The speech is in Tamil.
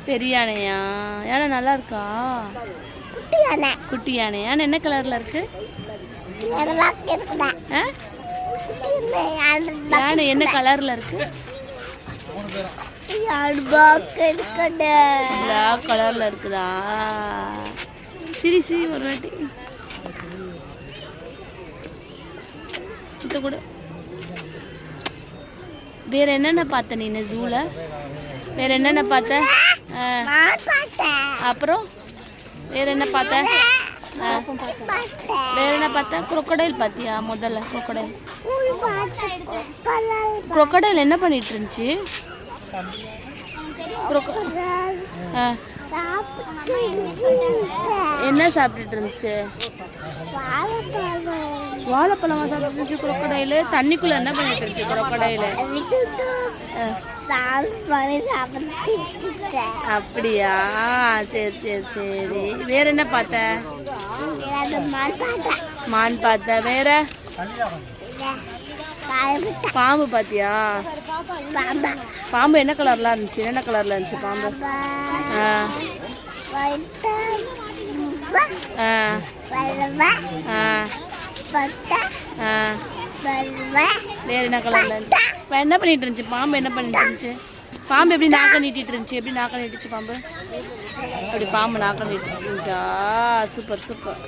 பெரிய யானையா? யானை நல்லா இருக்கா? குட்டி யானை. யானை என்ன கலர்ல இருக்கு? யானை என்ன கலர்ல இருக்கு? பிளாக் கலர்ல இருக்குதா? சரி சரி ஒரு வாட்டி கூட. வேற என்னென்ன பார்த்த நீ ஜூல? வேற என்னென்ன பார்த்த? அப்புறம் வேற என்ன பார்த்த? வேற என்ன பார்த்த? குரோக்கடைல் பார்த்தியா? முதல்ல குரோக்கடைல் என்ன பண்ணிட்டு இருந்துச்சு? என்ன சாப்பிட்டுட்டு இருந்துச்சு? வாழைப்பழமா சாப்பிட்டு இருந்துச்சு குரோக்கடைல். தண்ணிக்குள்ள என்ன பண்ணிட்டு இருந்துச்சு குரோக்கடைல்? அப்படியா? சரி சரி சரி. வேற என்ன பார்த்த? மான் பார்த்த. வேற பாம்பு பார்த்தியா? பாம்பு என்ன கலர்லாம் இருந்துச்சு? என்ன கலர்ல இருந்துச்சு பாம்பு? வேற என்ன கலர்ல இருந்துச்சு? என்ன பண்ணிட்டு இருந்துச்சு பாம்பு? என்ன பண்ணிட்டு இருந்துச்சு பாம்பு? எப்படி நாக்க நீட்டிட்டு இருந்துச்சு? எப்படி நாக்க நீட்டுச்சு பாம்பு? அப்படி பாம்பு நாக்க நீட்டிட்டு இருந்துச்சா? Super super.